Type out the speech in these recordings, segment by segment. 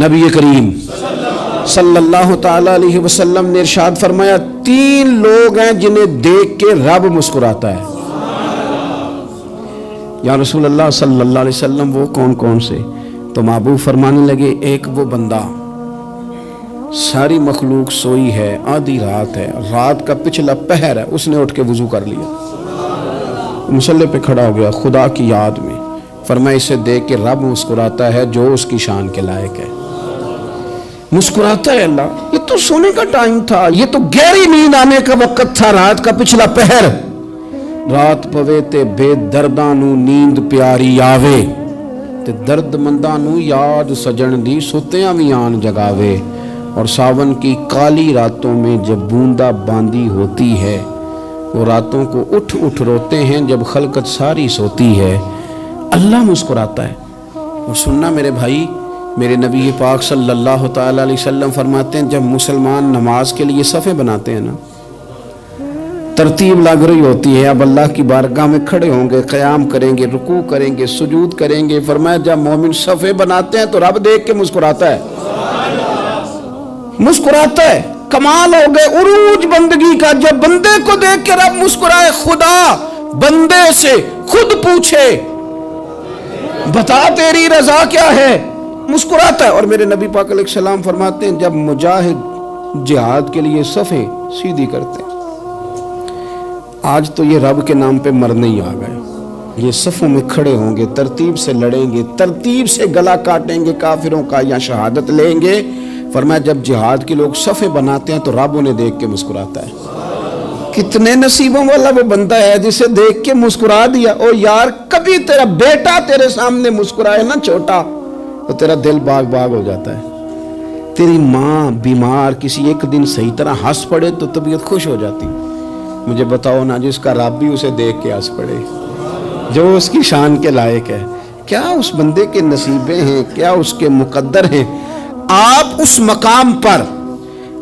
نبی کریم صلی اللہ تعالی علیہ وسلم نے ارشاد فرمایا 3 لوگ ہیں جنہیں دیکھ کے رب مسکراتا ہے۔ یا رسول اللہ صلی اللہ علیہ وسلم وہ کون کون سے؟ تو محبوب فرمانے لگے ایک وہ بندہ ساری مخلوق سوئی ہے، آدھی رات ہے، رات کا پچھلا پہر ہے، اس نے اٹھ کے وضو کر لیا، مصلی پہ کھڑا ہو گیا خدا کی یاد میں، فرمایا اسے دیکھ کے رب مسکراتا ہے جو اس کی شان کے لائق ہے۔ مسکراتا ہے اللہ، یہ تو سونے کا ٹائم تھا، یہ تو گہری نیند آنے کا وقت تھا، رات کا پچھلا پہر، رات پوے تے بے درداں نو نیند پیاری آوے تے درد منداں نو یاد سجن دی ستیاں وی آن جگاوے، اور ساون کی کالی راتوں میں جب بوندا باندی ہوتی ہے وہ راتوں کو اٹھ اٹھ روتے ہیں جب خلقت ساری سوتی ہے، اللہ مسکراتا ہے۔ اور سننا میرے بھائی، میرے نبی پاک صلی اللہ تعالی علیہ وسلم فرماتے ہیں جب مسلمان نماز کے لیے صفیں بناتے ہیں نا، ترتیب لگ رہی ہوتی ہے، اب اللہ کی بارگاہ میں کھڑے ہوں گے، قیام کریں گے، رکوع کریں گے، سجود کریں گے، فرمایا جب مومن صفیں بناتے ہیں تو رب دیکھ کے مسکراتا ہے، مسکراتا ہے۔ کمال ہو گئے عروج بندگی کا، جب بندے کو دیکھ کے رب مسکرائے، خدا بندے سے خود پوچھے بتا تیری رضا کیا ہے، مسکراتا ہے۔ اور میرے نبی پاک علیہ السلام فرماتے ہیں جب مجاہد جہاد کے لیے صفیں سیدھی کرتے ہیں، آج تو یہ رب کے نام پہ مرنے ہی آ گئے، یہ صفوں میں کھڑے ہوں گے، ترتیب سے لڑیں گے، ترتیب سے گلا کاٹیں گے کافروں کا یا شہادت لیں گے۔ فرمایا جب جہاد کے لوگ صفیں بناتے ہیں تو رب انہیں دیکھ کے مسکراتا ہے۔ کتنے نصیبوں والا وہ بندہ ہے جسے دیکھ کے مسکرا دیا۔ او یار کبھی تیرا بیٹا تیرے سامنے مسکرائے نا چھوٹا تو تیرا دل باغ باغ ہو جاتا ہے۔ تیری ماں بیمار کسی ایک دن صحیح طرح ہنس پڑے تو طبیعت خوش ہو جاتی۔ مجھے بتاؤ نا جس کا رب بھی اسے دیکھ کے ہنس پڑے جو اس کی شان کے لائق ہے، کیا اس بندے کے نصیبیں ہیں، کیا اس کے مقدر ہیں۔ آپ اس مقام پر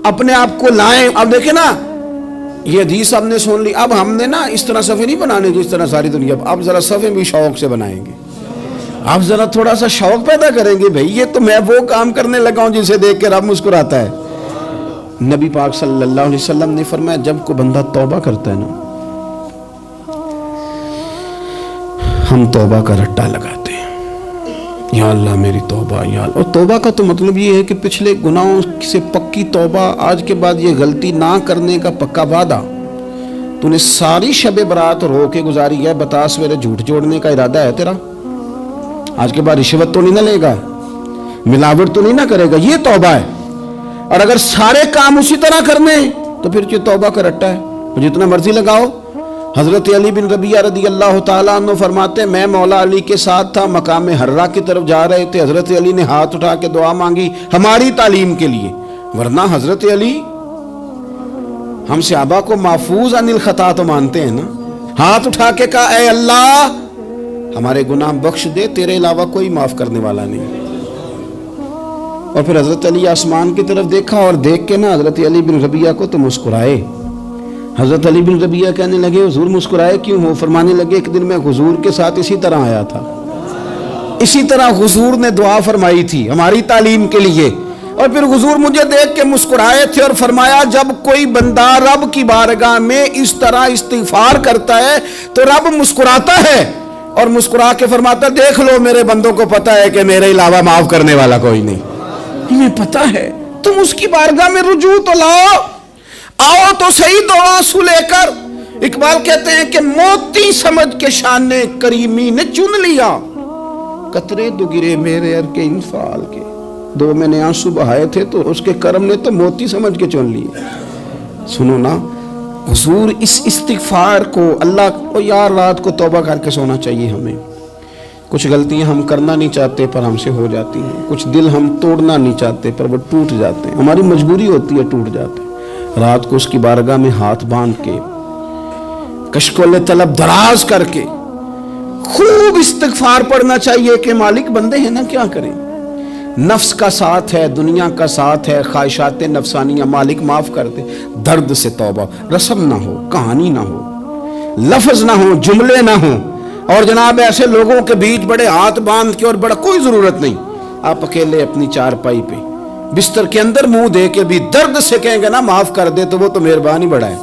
اپنے آپ کو لائیں۔ اب دیکھیں نا یہ حدیث ہم نے سن لی، اب ہم نے نا اس طرح صفیں نہیں بنانے جس طرح ساری دنیا، اب ذرا صفیں بھی شوق سے بنائیں گے، اب ذرا تھوڑا سا شوق پیدا کریں گے، بھئی یہ تو میں وہ کام کرنے لگا ہوں جسے دیکھ کے رب مسکراتا ہے۔ نبی پاک صلی اللہ علیہ وسلم نے فرمایا جب کوئی بندہ توبہ کرتا ہے نا، ہم توبہ کا رٹا لگاتے ہیں، یا اللہ میری توبہ یا اللہ۔ اور توبہ کا تو مطلب یہ ہے کہ پچھلے گناہوں سے پکی توبہ، آج کے بعد یہ غلطی نہ کرنے کا پکا وعدہ۔ تو نے ساری شب برات رو کے گزاری ہے، بتا سویرے جھوٹ جوڑنے کا ارادہ ہے تیرا؟ آج کے بعد رشوت تو نہیں نہ لے گا، ملاوٹ تو نہیں نہ کرے گا، یہ توبہ ہے۔ اور اگر سارے کام اسی طرح کرنے تو پھر یہ توبہ کا رٹا ہے، جتنا مرضی لگاؤ۔ حضرت علی بن ربیعہ رضی اللہ تعالیٰ عنہ فرماتے ہیں میں مولا علی کے ساتھ تھا، مقام حرہ کی طرف جا رہے تھے، حضرت علی نے ہاتھ اٹھا کے دعا مانگی ہماری تعلیم کے لیے، ورنہ حضرت علی ہم صحابہ کو محفوظ عن الخطا تو مانتے ہیں نا، ہاتھ اٹھا کے کہا اے اللہ ہمارے گناہ بخش دے، تیرے علاوہ کوئی معاف کرنے والا نہیں۔ اور پھر حضرت علی آسمان کی طرف دیکھا اور دیکھ کے نا حضرت علی بن ربیعہ کو تو مسکرائے۔ حضرت علی بن ربیعہ کہنے لگے حضور مسکرائے کیوں ہو؟ فرمانے لگے ایک دن میں حضور کے ساتھ اسی طرح آیا تھا، اسی طرح حضور نے دعا فرمائی تھی ہماری تعلیم کے لیے، اور پھر حضور مجھے دیکھ کے مسکرائے تھے اور فرمایا جب کوئی بندہ رب کی بارگاہ میں اس طرح استغفار کرتا ہے تو رب مسکراتا ہے، اور مسکرا کے فرماتا دیکھ لو میرے بندوں کو پتا ہے کہ میرے علاوہ معاف کرنے والا کوئی نہیں، انہیں پتا ہے، تم اس کی بارگاہ میں رجوع تو لاؤ، آؤ تو صحیح دو آنسو لے کر۔ اقبال کہتے ہیں کہ موتی سمجھ کے شان کریمی نے چن لیا، قطرے دو گرے میرے ار کے انفعال کے، دو میں نے آنسو بہائے تھے تو اس کے کرم نے تو موتی سمجھ کے چن لیے۔ سنو نا حضور اس استغفار کو اللہ کو یار رات کو توبہ کر کے سونا چاہیے ہمیں۔ کچھ غلطیاں ہم کرنا نہیں چاہتے پر ہم سے ہو جاتی ہیں، کچھ دل ہم توڑنا نہیں چاہتے پر وہ ٹوٹ جاتے ہیں، ہماری مجبوری ہوتی ہے ٹوٹ جاتے ہیں۔ رات کو اس کی بارگاہ میں ہاتھ باندھ کے کشکول طلب دراز کر کے خوب استغفار پڑھنا چاہیے کہ مالک بندے ہیں نا کیا کریں، نفس کا ساتھ ہے، دنیا کا ساتھ ہے، خواہشات نفسانیہ، مالک معاف کر دے۔ درد سے توبہ، رسم نہ ہو، کہانی نہ ہو، لفظ نہ ہو، جملے نہ ہو، اور جناب ایسے لوگوں کے بیچ بڑے ہاتھ باندھ کے اور بڑا کوئی ضرورت نہیں، آپ اکیلے اپنی چارپائی پہ بستر کے اندر منہ دے کے بھی درد سے کہیں گے نا معاف کر دے تو وہ تو مہربانی بڑا ہے۔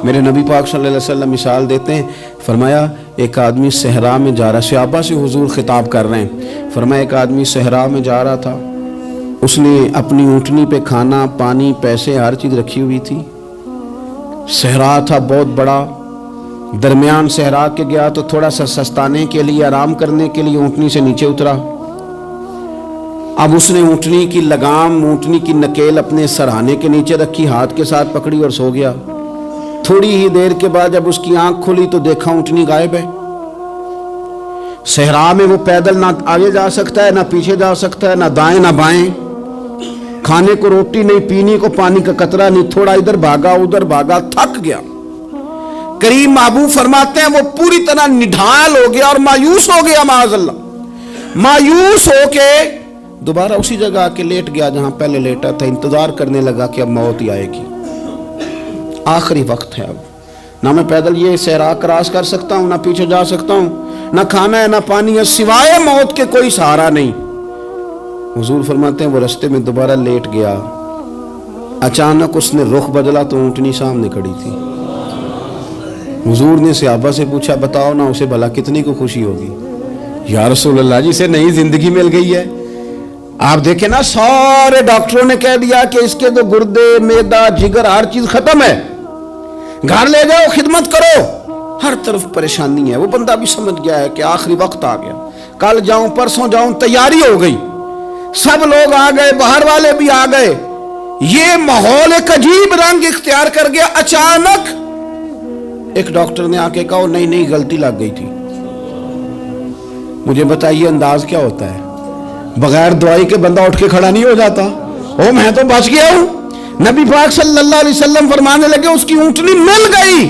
میرے نبی پاک صلی اللہ علیہ وسلم مثال دیتے ہیں، فرمایا ایک آدمی صحرا میں جا رہا، صحابہ سے حضور خطاب کر رہے ہیں، فرمایا ایک آدمی صحرا میں جا رہا تھا، اس نے اپنی اونٹنی پہ کھانا پانی پیسے ہر چیز رکھی ہوئی تھی، صحرا تھا بہت بڑا، درمیان صحرا کے گیا تو تھوڑا سا سستانے کے لیے آرام کرنے کے لیے اونٹنی سے نیچے اترا، اب اس نے اونٹنی کی لگام اونٹنی کی نکیل اپنے سرہانے کے نیچے رکھی، ہاتھ کے ساتھ پکڑی اور سو گیا۔ تھوڑی ہی دیر کے بعد جب اس کی آنکھ کھلی تو دیکھا اونٹنی غائب ہے۔ صحرا میں وہ پیدل نہ آگے جا سکتا ہے نہ پیچھے جا سکتا ہے، نہ دائیں نہ بائیں، کھانے کو روٹی نہیں، پینے کو پانی کا قطرہ نہیں، تھوڑا ادھر بھاگا ادھر بھاگا، تھک گیا۔ کریم محبوب فرماتے ہیں وہ پوری طرح نڈھال ہو گیا اور مایوس ہو گیا، معاذ اللہ، مایوس ہو کے دوبارہ اسی جگہ آ کے لیٹ گیا جہاں پہلے لیٹا تھا، انتظار کرنے لگا کہ اب موت ہی آئے گی، آخری وقت ہے، اب نہ میں پیدل یہ صحرا کراس کر سکتا ہوں، نہ پیچھے جا سکتا ہوں، نہ کھانا ہے نہ پانی ہے، سوائے موت کے کوئی سہارا نہیں۔ حضور فرماتے ہیں وہ رستے میں دوبارہ لیٹ گیا، اچانک اس نے رخ بدلا تو اونٹنی سامنے کھڑی تھی۔ حضور نے صحابہ سے پوچھا بتاؤ نا اسے بھلا کتنی کو خوشی ہوگی؟ یا رسول اللہ جی سے نئی زندگی مل گئی ہے۔ آپ دیکھیں نا سارے ڈاکٹروں نے کہہ دیا کہ اس کے تو گردے معدہ جگر ہر چیز ختم ہے، گھر لے جاؤ خدمت کرو، ہر طرف پریشانی ہے۔ وہ بندہ بھی سمجھ گیا ہے کہ آخری وقت آ گیا، کل جاؤں پرسوں جاؤں، تیاری ہو گئی، سب لوگ آ گئے، باہر والے بھی آ گئے، یہ ماحول ایک عجیب رنگ اختیار کر گیا۔ اچانک ایک ڈاکٹر نے آ کے کہا نہیں نہیں غلطی لگ گئی تھی۔ مجھے بتائیے انداز کیا ہوتا ہے؟ بغیر دوائی کے بندہ اٹھ کے کھڑا نہیں ہو جاتا، او میں تو بچ گیا ہوں۔ نبی پاک صلی اللہ علیہ وسلم فرمانے لگے اس کی اونٹنی مل گئی،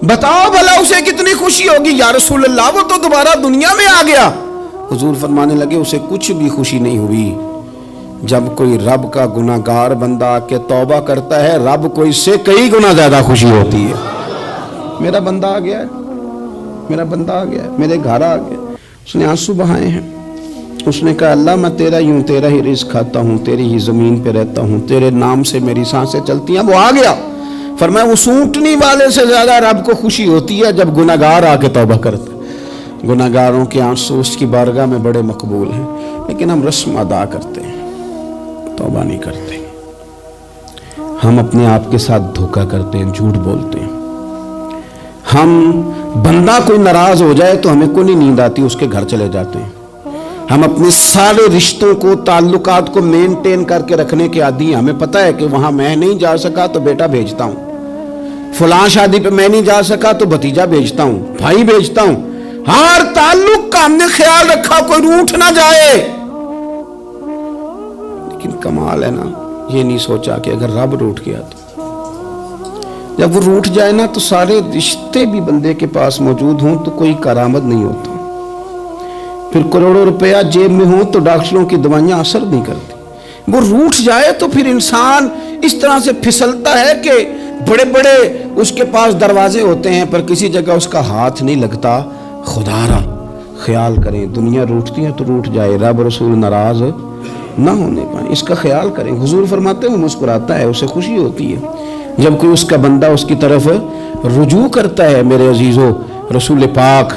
بتاؤ بھلا اسے کتنی خوشی ہوگی؟ یا رسول اللہ وہ تو دوبارہ دنیا میں آ گیا۔ حضور فرمانے لگے اسے کچھ بھی خوشی نہیں ہوئی۔ جب کوئی رب کا گناہگار بندہ آ کے توبہ کرتا ہے، رب کو اس سے کئی گنا زیادہ خوشی ہوتی ہے۔ میرا بندہ آ گیا ہے، میرا بندہ آ گیا ہے، میرے گھر آ گیا۔ اس نے آنسو بہائے ہیں، اس نے کہا اللہ میں تیرا ہی ہوں، تیرا ہی رزق کھاتا ہوں، تیری ہی زمین پہ رہتا ہوں، تیرے نام سے میری سانسیں چلتی ہیں۔ وہ آ گیا، فرمایا اس اونٹنی والے سے زیادہ رب کو خوشی ہوتی ہے جب گناہگار آ کے توبہ کرتا ہے۔ گناہگاروں کے آنسو اس کی بارگاہ میں بڑے مقبول ہیں، لیکن ہم رسم ادا کرتے ہیں، توبہ نہیں کرتے، ہم اپنے آپ کے ساتھ دھوکہ کرتے ہیں، جھوٹ بولتے ہیں۔ ہم بندہ کوئی ناراض ہو جائے تو ہمیں کو نہیں نیند آتی، اس کے گھر چلے جاتے ہیں۔ ہم اپنے سارے رشتوں کو تعلقات کو مینٹین کر کے رکھنے کے عادی ہیں، ہمیں پتہ ہے کہ وہاں میں نہیں جا سکا تو بیٹا بھیجتا ہوں، فلاں شادی پہ میں نہیں جا سکا تو بھتیجا بھیجتا ہوں، بھائی بھیجتا ہوں، ہر تعلق کا ہم نے خیال رکھا کوئی روٹھ نہ جائے۔ لیکن کمال ہے نا، یہ نہیں سوچا کہ اگر رب روٹھ گیا تو جب وہ روٹھ جائے نا تو سارے رشتے بھی بندے کے پاس موجود ہوں تو کوئی کارآمد نہیں ہوتا، پھر کروڑوں روپیہ جیب میں ہوں تو ڈاکٹروں کی دوائیاں اثر نہیں کرتی۔ وہ روٹھ جائے تو پھر انسان اس طرح سے پھسلتا ہے کہ بڑے بڑے اس کے پاس دروازے ہوتے ہیں پر کسی جگہ اس کا ہاتھ نہیں لگتا۔ خدا را خیال کریں، دنیا روٹتی ہے تو روٹ جائے، رب رسول ناراض نہ ہونے پائیں، اس کا خیال کریں۔ حضور فرماتے ہیں وہ مسکراتا ہے، اسے خوشی ہوتی ہے جب کوئی اس کا بندہ اس کی طرف رجوع کرتا ہے۔ میرے عزیزو، رسول پاک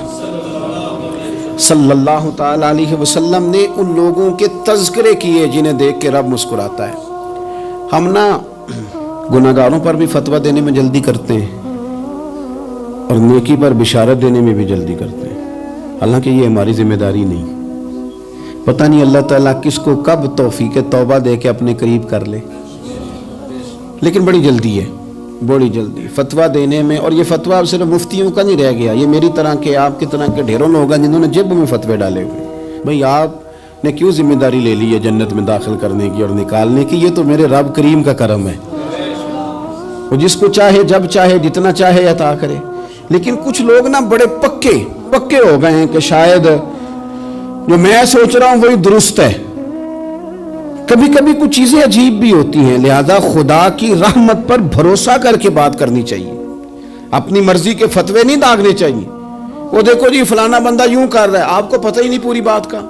صلی اللہ تعالی علیہ وسلم نے ان لوگوں کے تذکرے کیے جنہیں دیکھ کے رب مسکراتا ہے۔ ہم نا گناہگاروں پر بھی فتویٰ دینے میں جلدی کرتے ہیں اور نیکی پر بشارت دینے میں بھی جلدی کرتے ہیں، حالانکہ یہ ہماری ذمہ داری نہیں۔ پتہ نہیں اللہ تعالیٰ کس کو کب توفیق توبہ دے کے اپنے قریب کر لے، لیکن بڑی جلدی ہے، بڑی جلدی فتویٰ دینے میں۔ اور یہ فتویٰ صرف مفتیوں کا نہیں رہ گیا، یہ میری طرح کے آپ کی طرح کے ڈھیروں لوگ ہیں جنہوں نے جیب میں فتوے ڈالے ہوئے۔ بھئی آپ نے کیوں ذمہ داری لے لی ہے جنت میں داخل کرنے کی اور نکالنے کی؟ یہ تو میرے رب کریم کا کرم ہے، وہ جس کو چاہے جب چاہے جتنا چاہے عطا کرے۔ لیکن کچھ لوگ نا بڑے پکے ہو گئے ہیں کہ شاید جو میں سوچ رہا ہوں وہی درست ہے۔ کبھی کبھی کچھ چیزیں عجیب بھی ہوتی ہیں، لہذا خدا کی رحمت پر بھروسہ کر کے بات کرنی چاہیے، اپنی مرضی کے فتوے نہیں داغنے چاہیے۔ وہ دیکھو جی فلانا بندہ یوں کر رہا ہے، آپ کو پتہ ہی نہیں پوری بات کا،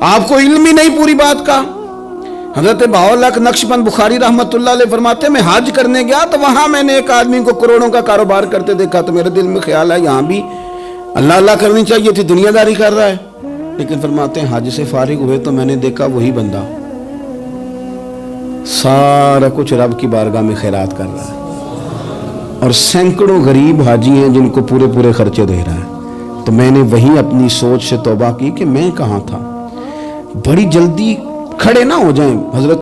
آپ کو علم ہی نہیں پوری بات کا. حضرت بہاؤاللہ نقشبند بخاری رحمتہ اللہ علیہ فرماتے ہیں میں حج کرنے گیا تو وہاں میں نے ایک آدمی کو کروڑوں کا کاروبار کرتے دیکھا تو میرے دل میں خیال ہے یہاں بھی اللہ اللہ کرنی چاہیے تھی, دنیا داری کر رہا ہے. لیکن فرماتے ہیں حج سے فارغ ہوئے تو میں نے دیکھا وہی بندہ سارا کچھ رب کی بارگاہ میں خیرات کر رہا ہے اور سینکڑوں غریب حاجی ہیں جن کو پورے پورے خرچے دے رہا ہے. تو میں نے وہی اپنی سوچ سے توبہ کی کہ میں کہاں تھا. بڑی جلدی کھڑے نہ ہو جائیں. حضرت